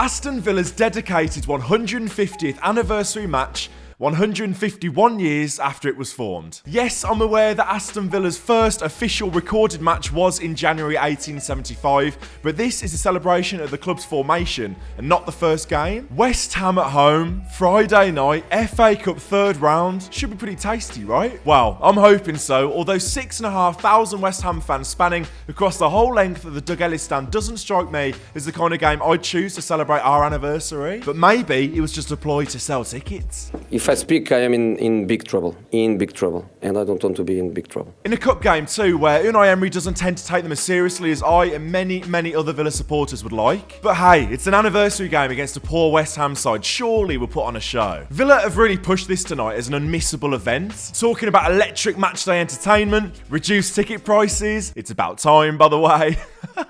Aston Villa's dedicated 150th anniversary match 151 years after it was formed. Yes, I'm aware that Aston Villa's first official recorded match was in January 1875, but this is a celebration of the club's formation and not the first game. West Ham at home, Friday night, FA Cup third round. Should be pretty tasty, right? Well, I'm hoping so, although 6,500 West Ham fans spanning across the whole length of the Doug Ellis stand doesn't strike me as the kind of game I'd choose to celebrate our anniversary. But maybe it was just a ploy to sell tickets. If I speak, I am in big trouble, and I don't want to be in big trouble. In a cup game too, where Unai Emery doesn't tend to take them as seriously as I and many other Villa supporters would like. But hey, it's an anniversary game against a poor West Ham side. Surely we'll put on a show. Villa have really pushed this tonight as an unmissable event. Talking about electric matchday entertainment, reduced ticket prices, it's about time by the way,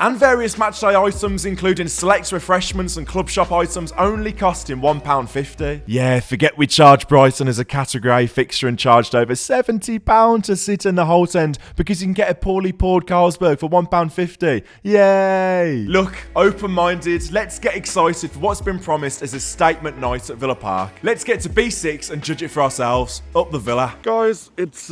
and various matchday items including select refreshments and club shop items only costing £1.50. Yeah, forget we charge Brighton as a category A fixture and charged over £70 to sit in the Holt End because you can get a poorly poured Carlsberg for £1.50. Yay! Look, open-minded, let's get excited for what's been promised as a statement night at Villa Park. Let's get to B6 and judge it for ourselves. Up the Villa. Guys, it's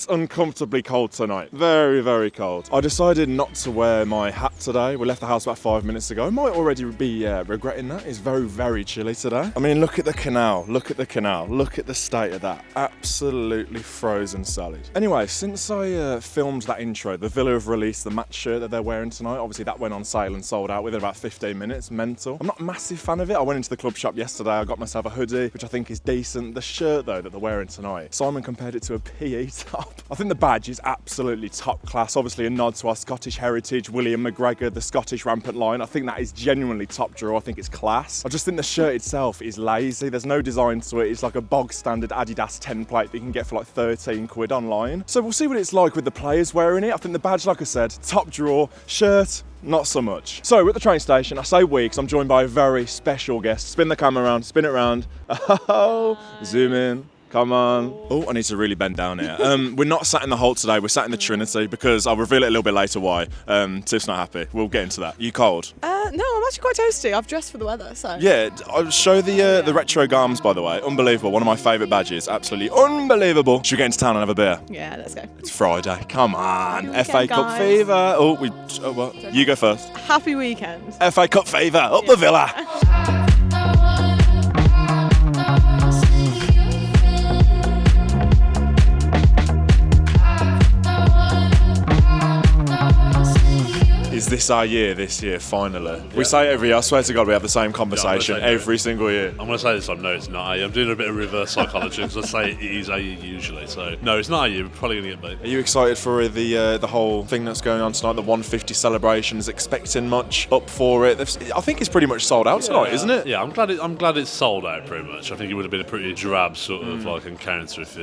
uncomfortably cold tonight. Very cold. I decided not to wear my hat today. We left the house about 5 minutes ago. I might already be regretting that. It's very chilly today. I mean, look at the canal. Look at the canal. Look at the state of that. Absolutely frozen solid. Anyway, since I filmed that intro, the Villa have released the match shirt that they're wearing tonight. Obviously, that went on sale and sold out within about 15 minutes. Mental. I'm not a massive fan of it. I went into the club shop yesterday. I got myself a hoodie, which I think is decent. The shirt, though, that they're wearing tonight, Simon compared it to a PE top. I think the badge is absolutely top class. Obviously, a nod to our Scottish heritage, William McGregor, the Scottish rampant lion. I think that is genuinely top draw. I think it's class. I just think the shirt itself is lazy. There's no design to it. It's like a bog standard Adidas template that you can get for like 13 quid online. So we'll see what it's like with the players wearing it. I think the badge, like I said, top draw. Shirt, not so much. So we're at the train station. I say we because I'm joined by a very special guest. Spin the camera around, spin it around. Oh, zoom in. Come on. Oh, I need to really bend down here. We're not sat in the Holt today. We're sat in the Trinity because I'll reveal it a little bit later why. Tiff's not happy. We'll get into that. You cold? No, I'm actually quite toasty. I've dressed for the weather, so. Yeah, I'll show the retro garms, by the way. Unbelievable. One of my favourite badges. Absolutely unbelievable. Should we get into town and have a beer? Yeah, let's go. It's Friday. Come on. Happy FA weekend, Cup guys. fever. Oh, what? You go first. Happy weekend. FA Cup fever. Up the Villa. Is this our year this year, finally? Yeah. We say it every year. I swear to God we have the same conversation every single year. I'm going to say this time, no, it's not A. I'm doing a bit of reverse psychology because I say it is A usually. So, no, it's not A. We're probably going to get B. Are you excited for the whole thing that's going on tonight, the 150 celebrations, expecting much up for it? I think it's pretty much sold out tonight, isn't it? Yeah, I'm glad it's sold out pretty much. I think it would have been a pretty drab sort of like encounter if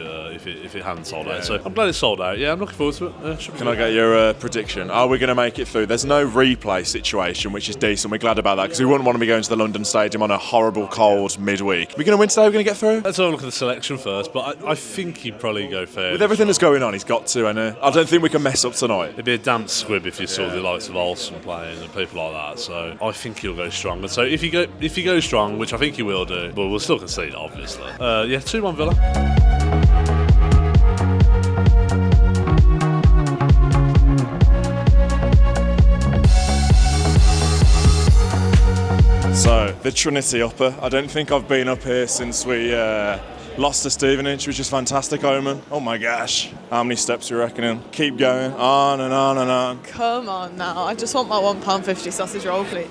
it hadn't sold out. So I'm glad it's sold out. Yeah, I'm looking forward to it. Can I get your prediction? Are we going to make it through? There's no replay situation, which is decent. We're glad about that because we wouldn't want to be going to the London Stadium on a horrible cold midweek. We're going to win today? We're going to get through? Let's have a look at the selection first, but I think he'd probably go fair. With everything that's going on, he's got to, and I don't think we can mess up tonight. It'd be a damp squib if you saw the likes of Olsen playing and people like that. So I think he'll go strong. So if he goes strong, which I think he will do, but we'll still concede, obviously. 2-1 Villa. So, the Trinity upper. I don't think I've been up here since we lost to Stevenage, which is fantastic omen. Oh my gosh. How many steps are you reckoning? Keep going, on and on and on. Come on now, I just want my £1.50 sausage roll, please.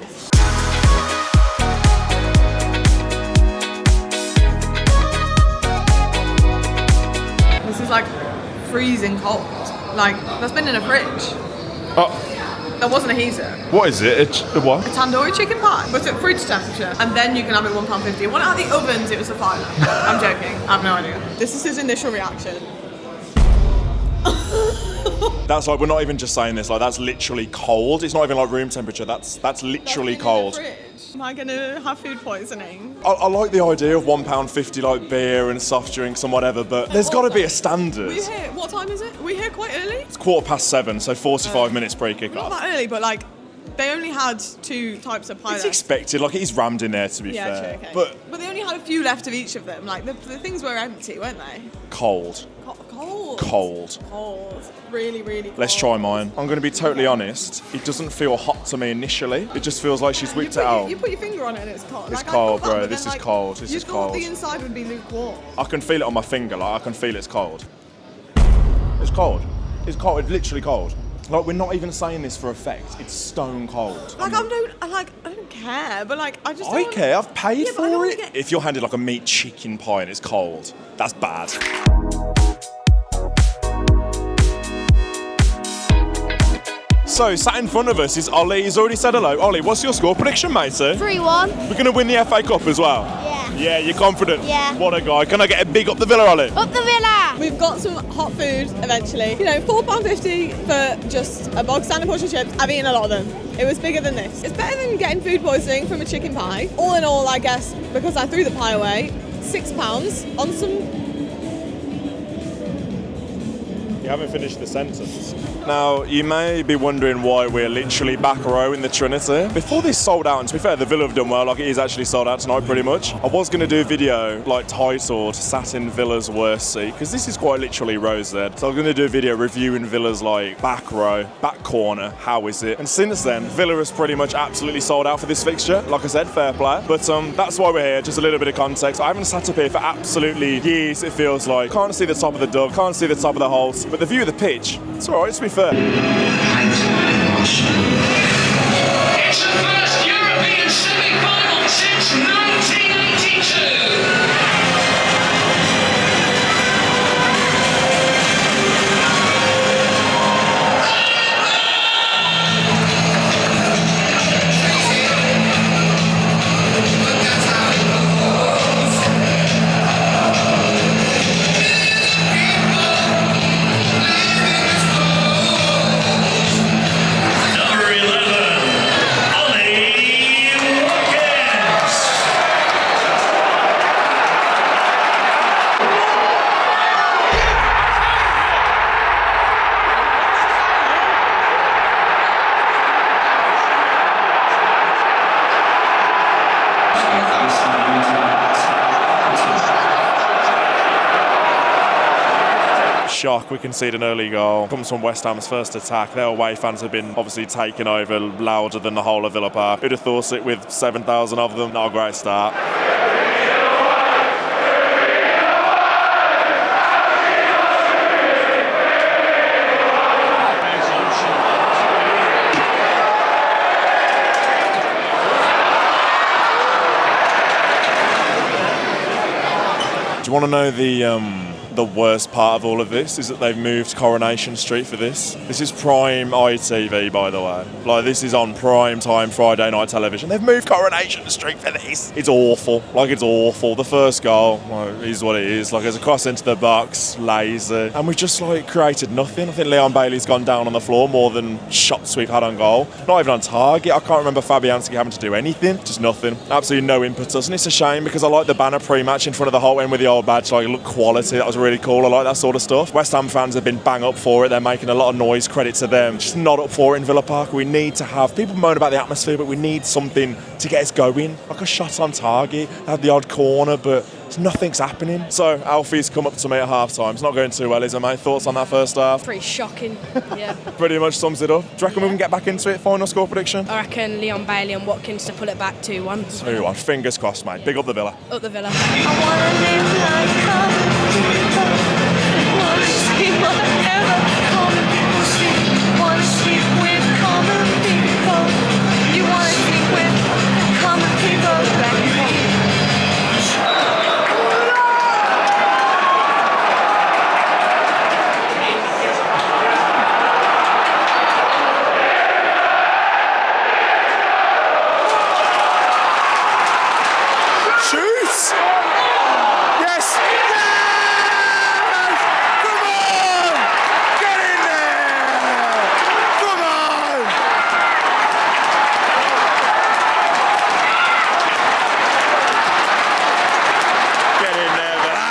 This is like freezing cold. Like, that's been in a fridge. Oh. There wasn't a heater. What is it? A what? A tandoori chicken pie. But it's at fridge temperature. And then you can have it £1.50. One out of the ovens, it was a fiver. I'm joking. I have no idea. This is his initial reaction. That's like, we're not even just saying this, like that's literally cold. It's not even like room temperature, that's literally cold. Am I going to have food poisoning? I like the idea of £1.50 like beer and soft drinks and whatever, but there's got to be a standard. We here, what time is it? Are we here quite early? It's 7:15, so 45 minutes pre-kick-off. Not that early, but like they only had 2 types of pie It's left. expected. Like, it is rammed in there, to be Yeah, fair. true, okay. But they only had a few left of each of them. Like, the things were empty, weren't they? cold. Cold. Cold. Cold. Really, really cold. Let's try mine. I'm going to be totally honest. It doesn't feel hot to me initially. It just feels like she's whipped it out. You put your finger on it and it's cold. It's Like, I cold, thought that, bro. but This then, is cold. This you is thought cold. the inside would be lukewarm. I can feel it on my finger. Like, I can feel it's cold. It's cold. It's cold. It's literally cold. Like, we're not even saying this for effect. It's stone cold. Like, I don't care, but like, I just I don't care. I've paid Yeah, but I don't for wanna it. get- If you're handed like a meat chicken pie and it's cold, that's bad. So, sat in front of us is Ollie. He's already said hello. Ollie, what's your score prediction, matey? 3-1. We're going to win the FA Cup as well. Yeah. Yeah, you're confident? Yeah. What a guy. Can I get a big up the Villa, Ollie? Up the Villa! We've got some hot food eventually. You know, £4.50 for just a bog standard portion of chips. I've eaten a lot of them. It was bigger than this. It's better than getting food poisoning from a chicken pie. All in all, I guess, because I threw the pie away, £6 on some. You haven't finished the sentence. Now, you may be wondering why we're literally back row in the Trinity. Before this sold out, and to be fair, the Villa have done well, like it is actually sold out tonight pretty much. I was going to do a video like titled Sat in Villa's Worst Seat, because this is quite literally rows there. So I'm going to do a video reviewing Villa's like back row, back corner, how is it? And since then, Villa has pretty much absolutely sold out for this fixture. Like I said, fair play. But that's why we're here, just a little bit of context. I haven't sat up here for absolutely years, it feels like. Can't see the top of the dug, can't see the top of the holes. But the view of the pitch, it's all right, to be fair. It's the first European semi-final since 1982. Shock, we concede an early goal. Comes from West Ham's first attack. Their away fans have been obviously taking over louder than the whole of Villa Park. Who'd have thought it with 7,000 of them? Not a great start. Do you want to know the worst part of all of this is that they've moved Coronation Street for this. This is prime ITV, by the way. Like, this is on prime time Friday night television. They've moved Coronation Street for this. It's awful. Like, it's awful. The first goal, well, is what it is. Like, it's a cross into the box, lazy. And we've just, like, created nothing. I think Leon Bailey's gone down on the floor more than shots we've had on goal. Not even on target. I can't remember Fabianski having to do anything. Just nothing. Absolutely no impetus. And it's a shame because I like the banner pre-match in front of the whole end with the old badge. Like, look, quality. That was really cool. I like that sort of stuff. West Ham fans have been bang up for it. They're making a lot of noise. Credit to them. Just not up for it in Villa Park. We need to have people moan about the atmosphere, but we need something to get us going. Like a shot on target, have the odd corner, but nothing's happening. So Alfie's come up to me at half time. It's not going too well, is it, mate? Thoughts on that first half? Pretty shocking, yeah. Pretty much sums it up. Do you reckon we can get back into it? Final score prediction? I reckon Leon Bailey and Watkins to pull it back 2-1. 2-1. Fingers crossed, mate. Big up the Villa. Up the Villa. Shoot! Yes! Yes! Come on! Get in there! Come on! Get in there, Villa.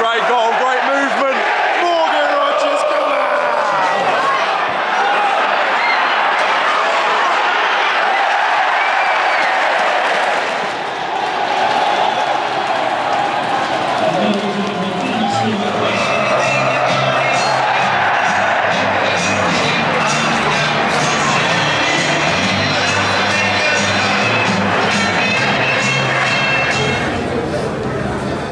great goal, great movement. Morgan Rogers, come on!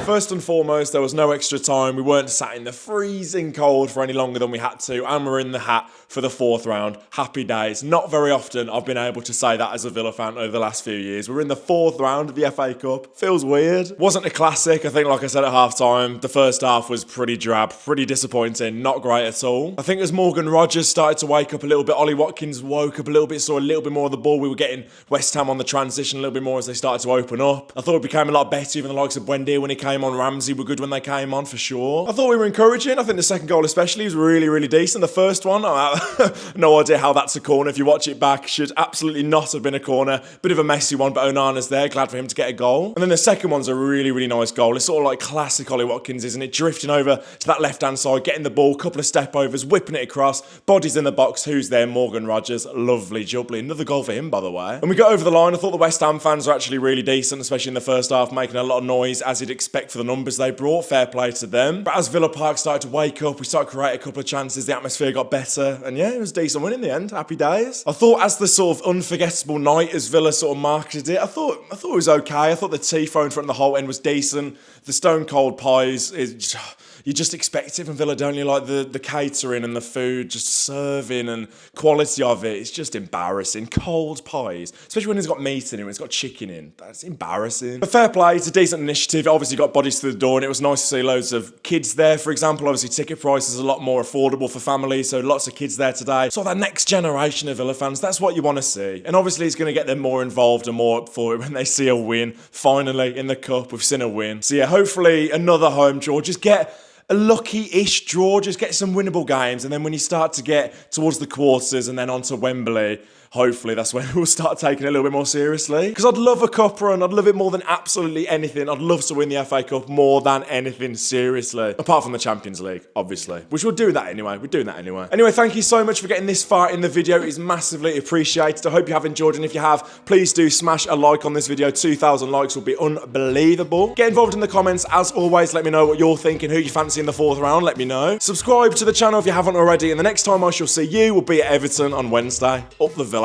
First and foremost, there was no extra time. We weren't sat in the freezing cold for any longer than we had to, and we're in the hat for the 4th round. Happy days. Not very often I've been able to say that as a Villa fan over the last few years. We're in the 4th round of the FA Cup. Feels weird. Wasn't a classic. I think, like I said at half-time, the first half was pretty drab, pretty disappointing, not great at all. I think as Morgan Rogers started to wake up a little bit, Ollie Watkins woke up a little bit, saw a little bit more of the ball. We were getting West Ham on the transition a little bit more as they started to open up. I thought it became a lot better, even the likes of Wendy when he came on. Ramsey were good when they came on, for sure. I thought we were encouraging. I think the second goal especially was really, really decent. The first one, no idea how that's a corner. If you watch it back, should absolutely not have been a corner. Bit of a messy one, but Onana's there. Glad for him to get a goal. And then the second one's a really, really nice goal. It's sort of like classic Ollie Watkins, isn't it? Drifting over to that left-hand side, getting the ball, couple of step-overs, whipping it across, bodies in the box. Who's there? Morgan Rogers. Lovely jubbly. Another goal for him, by the way. And we got over the line. I thought the West Ham fans were actually really decent, especially in the first half, making a lot of noise, as you'd expect for the numbers they brought. Fair play to them. But as Villa Park started to wake up, we started to create a couple of chances, the atmosphere got better, and yeah, it was a decent win in the end. Happy days. I thought as the sort of unforgettable night, as Villa sort of marketed it, I thought it was okay. I thought the tifo in front of the whole end was decent. The stone cold pies is... You just expect it from Villa, don't you? Like the catering and the food, just serving and quality of it. It's just embarrassing. Cold pies, especially when it's got meat in it, when it's got chicken in. That's embarrassing. But fair play, it's a decent initiative. It obviously got bodies to the door, and it was nice to see loads of kids there, for example. Obviously, ticket prices are a lot more affordable for families, so lots of kids there today. So that next generation of Villa fans, that's what you want to see. And obviously, it's going to get them more involved and more up for it when they see a win. Finally, in the Cup, we've seen a win. So yeah, hopefully another home draw. Just get a lucky-ish draw, just get some winnable games, and then when you start to get towards the quarters and then onto Wembley, hopefully that's when we'll start taking it a little bit more seriously. Because I'd love a cup run, I'd love it more than absolutely anything. I'd love to win the FA Cup more than anything, seriously. Apart from the Champions League, obviously. Which we'll do that anyway, we're doing that anyway. Anyway, thank you so much for getting this far in the video. It is massively appreciated. I hope you have enjoyed, and if you have, please do smash a like on this video. 2,000 likes will be unbelievable. Get involved in the comments, as always. Let me know what you're thinking, who you fancy in the 4th round, let me know. Subscribe to the channel if you haven't already, and the next time I shall see you will be at Everton on Wednesday. Up the Villa.